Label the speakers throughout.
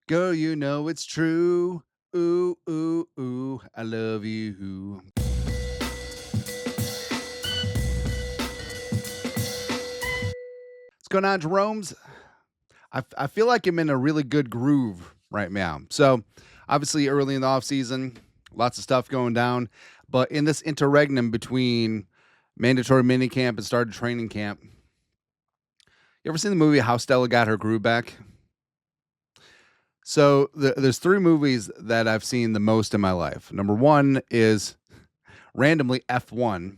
Speaker 1: Girl, you know it's true. Ooh, ooh, ooh, I love you. What's going on, Jerome's? I feel like I'm in a really good groove right now. So, obviously, early in the off season, lots of stuff going down. But in this interregnum between mandatory minicamp and started training camp, you ever seen the movie How Stella Got Her Groove Back? So, there's three movies that I've seen the most in my life. Number one is randomly F1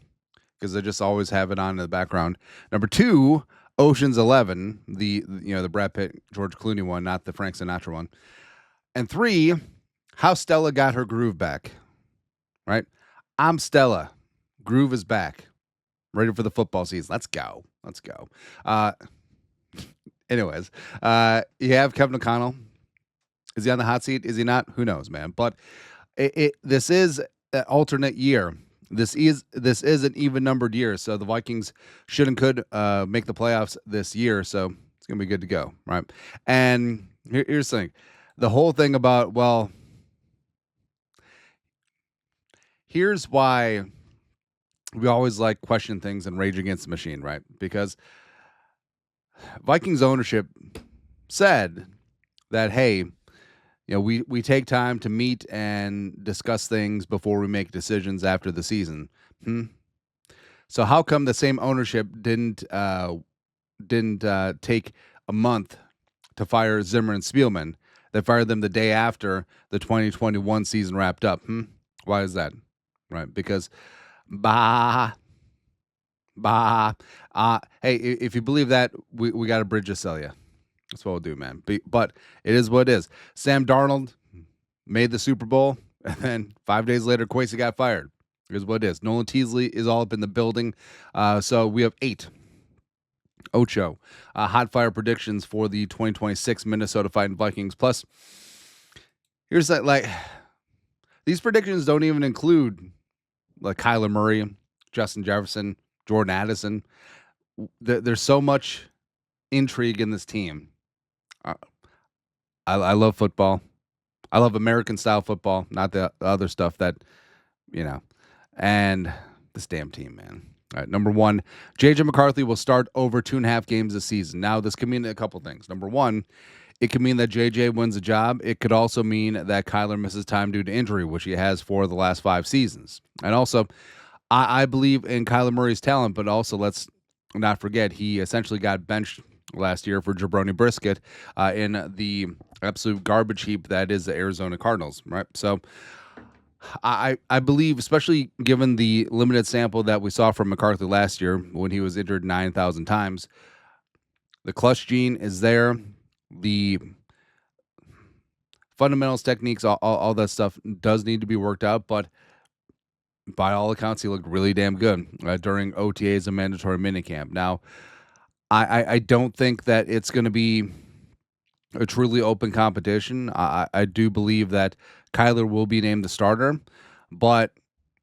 Speaker 1: because I just always have it on in the background. Number two, Ocean's 11, the Brad Pitt George Clooney one, not the Frank Sinatra one. And three, How Stella Got Her Groove Back. Right? I'm Stella. Groove is back. Ready for the football season. Let's go. Let's go. Uh, anyways, you have Kevin O'Connell. Is he on the hot seat? Is he not? Who knows, man? But this is an alternate year. This is an even numbered year, so the Vikings should and could make the playoffs this year. So it's gonna be good to go, right? And here's the thing: the whole thing about here's why we always like question things and rage against the machine, right? Because Vikings ownership said that, hey, we take time to meet and discuss things before we make decisions after the season. Hmm. So how come the same ownership didn't take a month to fire Zimmer and Spielman? They fired them the day after the 2021 season wrapped up. Why is that? Right? Because bah bah. Hey, if you believe that, we got a bridge to sell you. That's what we'll do, man. But it is what it is. Sam Darnold made the Super Bowl, and then 5 days later, Kwesi got fired. Here's what it is. Nolan Teasley is all up in the building. So we have Ocho hot fire predictions for the 2026 Minnesota Fighting Vikings. Plus, here's that, like, these predictions don't even include like Kyler Murray, Justin Jefferson, Jordan Addison. There's so much intrigue in this team. I love football. I love American style football, not the other stuff that, you know, and this damn team, man. All right, number one, JJ McCarthy will start over 2.5 games this season. Now, this could mean a couple things. Number one, it could mean that JJ wins a job. It could also mean that Kyler misses time due to injury, which he has for the last 5 seasons. And also, I believe in Kyler Murray's talent, but also let's not forget he essentially got benched last year for Jabroni Brisket in the absolute garbage heap that is the Arizona Cardinals, right? So I believe, especially given the limited sample that we saw from McCarthy last year when he was injured 9,000 times, the clutch gene is there. The fundamentals, techniques, all that stuff does need to be worked out, but by all accounts, he looked really damn good during OTAs and mandatory minicamp. Now, I don't think that it's going to be a truly open competition. I do believe that Kyler will be named the starter, but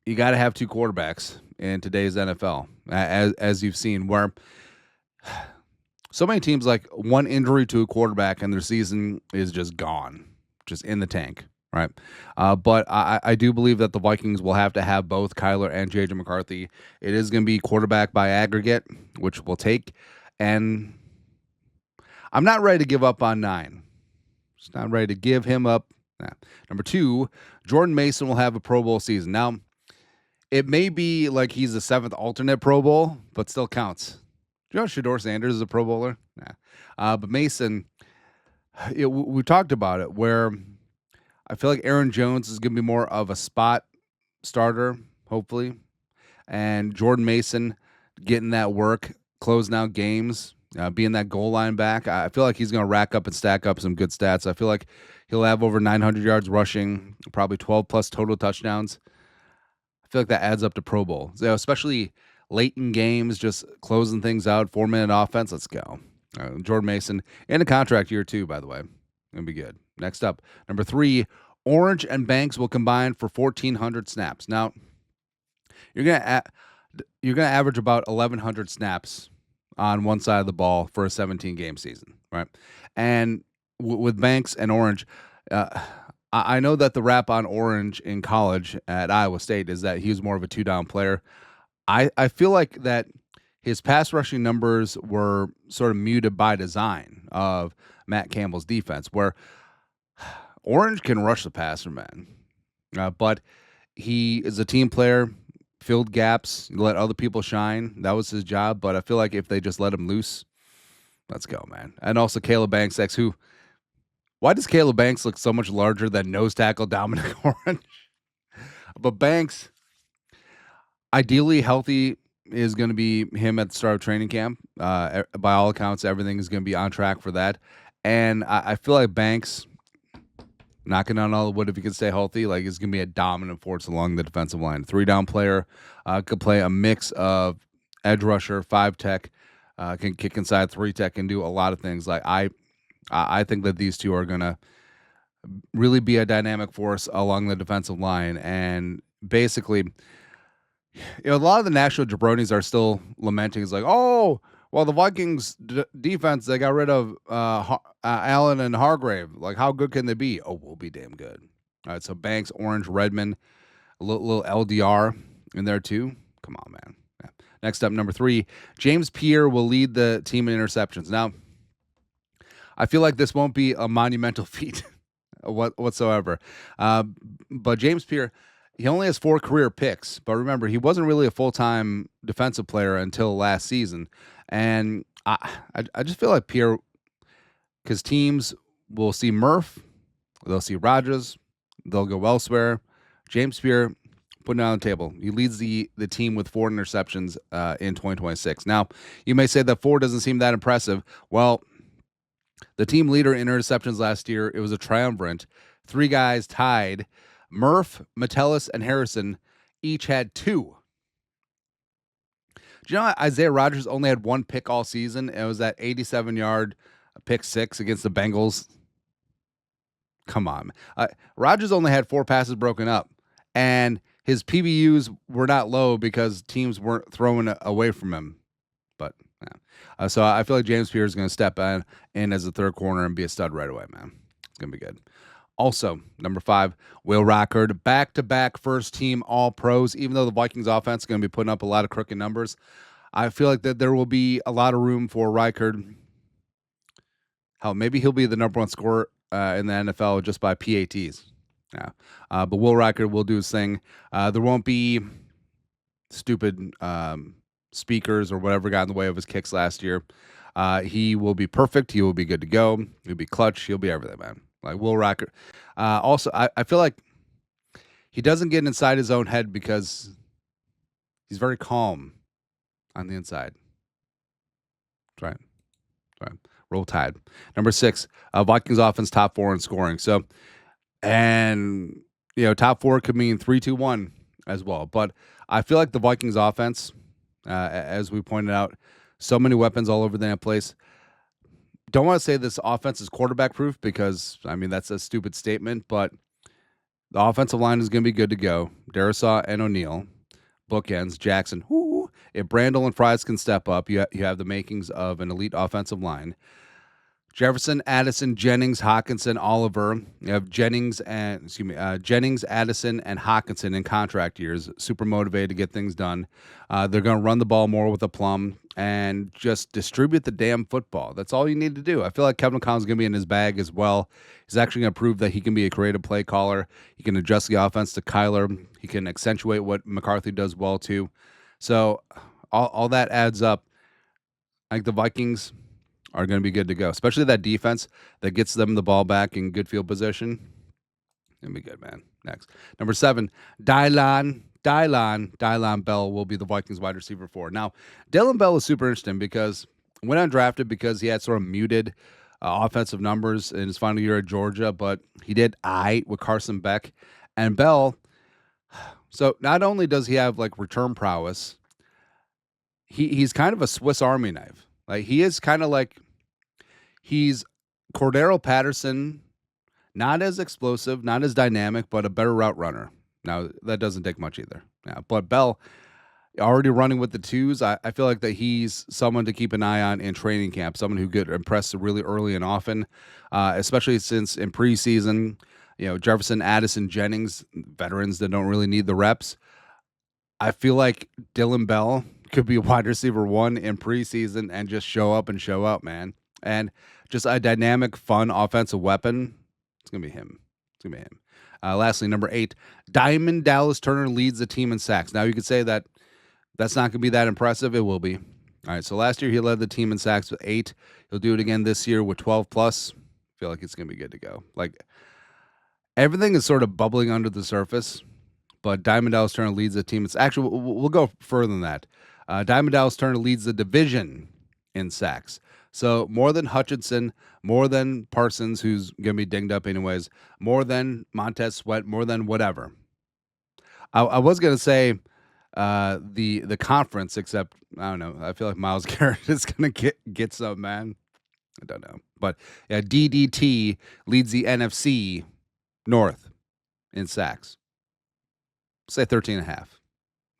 Speaker 1: you got to have two quarterbacks in today's NFL, as you've seen, where so many teams, like, one injury to a quarterback and their season is just gone, just in the tank, right? But I do believe that the Vikings will have to have both Kyler and JJ McCarthy. It is going to be quarterback by aggregate, which we'll take, and I'm not ready to give up on 9. Just not ready to give him up. Nah. Number 2, Jordan Mason will have a Pro Bowl season. Now, it may be like he's the 7th alternate Pro Bowl, but still counts. Do you know Shedeur Sanders is a Pro Bowler? Nah. But Mason, we talked about it, where I feel like Aaron Jones is going to be more of a spot starter, hopefully. And Jordan Mason getting that work, closing out games, being that goal line back. I feel like he's going to rack up and stack up some good stats. I feel like he'll have over 900 yards rushing, probably 12 plus total touchdowns. I feel like that adds up to Pro Bowl, especially late in games, just closing things out, 4-minute offense. Let's go. Jordan Mason in a contract year 2, by the way. Gonna be good. Next up, number 3, Orange and Banks will combine for 1,400 snaps. Now, you're gonna average about 1,100 snaps on one side of the ball for a 17-game season, right? And with Banks and Orange, uh, I know that the rap on Orange in college at Iowa State is that he was more of a two-down player. I feel like that his pass rushing numbers were sort of muted by design of Matt Campbell's defense, where Orange can rush the passer, man. But he is a team player, filled gaps, let other people shine. That was his job. But I feel like if they just let him loose, let's go, man. And also Caleb Banks, who, why does Caleb Banks look so much larger than nose tackle Dominic Orange? But Banks, ideally healthy, is going to be him at the start of training camp. By all accounts, everything is going to be on track for that. And I feel like Banks, knocking on all the wood, if he can stay healthy, like, is going to be a dominant force along the defensive line. 3-down player, could play a mix of edge rusher, 5-tech, can kick inside 3-tech, and do a lot of things. Like, I think that these two are going to really be a dynamic force along the defensive line. And basically, a lot of the national jabronis are still lamenting. It's like, oh, well, the Vikings defense, they got rid of Allen and Hargrave. Like, how good can they be? Oh, we'll be damn good. All right, so Banks, Orange, Redmond, a little LDR in there too. Come on, man. Yeah. Next up, number 3, James Pierre will lead the team in interceptions. Now, I feel like this won't be a monumental feat whatsoever. But James Pierre, he only has 4 career picks. But remember, he wasn't really a full-time defensive player until last season. And I just feel like Pierre, because teams will see Murph, they'll see Rodgers, they'll go elsewhere. James Pierre, putting it on the table. He leads the team with 4 interceptions in 2026. Now, you may say that 4 doesn't seem that impressive. Well, the team leader in interceptions last year, it was a triumvirate. 3 guys tied. Murph, Metellus, and Harrison each had 2. Do you know Isaiah Rodgers only had 1 pick all season? It was that 87-yard pick 6 against the Bengals. Come on. Rodgers only had 4 passes broken up, and his PBUs were not low because teams weren't throwing away from him. But yeah. So I feel like James Pierre is going to step in as a third corner and be a stud right away, man. It's going to be good. Also, number 5, Will Reichard, back-to-back first-team All-Pros. Even though the Vikings offense is going to be putting up a lot of crooked numbers, I feel like that there will be a lot of room for Reichard. Hell, maybe he'll be the number 1 scorer in the NFL just by PATs. Yeah, but Will Reichard will do his thing. There won't be stupid speakers or whatever got in the way of his kicks last year. He will be perfect. He will be good to go. He'll be clutch. He'll be everything, man. Like Will Reichard. Also, I feel like he doesn't get inside his own head because he's very calm on the inside. That's right. Roll Tide. Number 6, Vikings offense top 4 in scoring. So, and top 4 could mean 3-2-1 as well. But I feel like the Vikings offense, as we pointed out, so many weapons all over the place. Don't want to say this offense is quarterback proof because, I mean, that's a stupid statement, but the offensive line is going to be good to go. Darisaw and O'Neal, bookends, Jackson. Whoo. If Brandel and Fries can step up, you have the makings of an elite offensive line. Jefferson, Addison, Jennings, Hawkinson, Oliver. You have Jennings, Addison, and Hawkinson in contract years. Super motivated to get things done. They're going to run the ball more with a plum and just distribute the damn football. That's all you need to do. I feel like Kevin Collins is going to be in his bag as well. He's actually going to prove that he can be a creative play caller. He can adjust the offense to Kyler. He can accentuate what McCarthy does well too. So all that adds up. I think the Vikings are going to be good to go, especially that defense that gets them the ball back in good field position. It'll be good, man. Next. Number 7, Dillon Bell will be the Vikings wide receiver 4. Now, Dillon Bell is super interesting because went undrafted because he had sort of muted offensive numbers in his final year at Georgia, but he did with Carson Beck. And Bell, so not only does he have like return prowess, he's kind of a Swiss Army knife. Like, he is kind of like, he's Cordero Patterson, not as explosive, not as dynamic, but a better route runner. Now, that doesn't take much either. Yeah, but Bell, already running with the twos. I feel like that he's someone to keep an eye on in training camp, someone who could impress really early and often, especially since in preseason, Jefferson, Addison, Jennings, veterans that don't really need the reps. I feel like Dillon Bell could be a wide receiver one in preseason and just show up and show out, man. And just a dynamic, fun offensive weapon. It's going to be him. It's going to be him. Lastly, number 8, Diamond Dallas Turner leads the team in sacks. Now, you could say that that's not going to be that impressive. It will be. All right, so last year he led the team in sacks with 8. He'll do it again this year with 12 plus. I feel like it's going to be good to go. Like, everything is sort of bubbling under the surface, but Diamond Dallas Turner leads the team. It's actually, we'll go further than that. Diamond Dallas Turner leads the division in sacks. So more than Hutchinson, more than Parsons, who's going to be dinged up anyways, more than Montez Sweat, more than whatever. I was going to say the conference, except, I don't know. I feel like Myles Garrett is going to get some, man. I don't know. But yeah, DDT leads the NFC North in sacks. Say 13.5.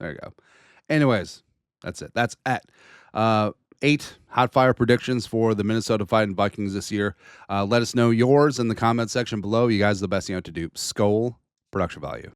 Speaker 1: There you go. Anyways, that's it. That's at 8 hot fire predictions for the Minnesota Fighting Vikings this year. Let us know yours in the comment section below. You guys are the best you know what to do. Skol, production value.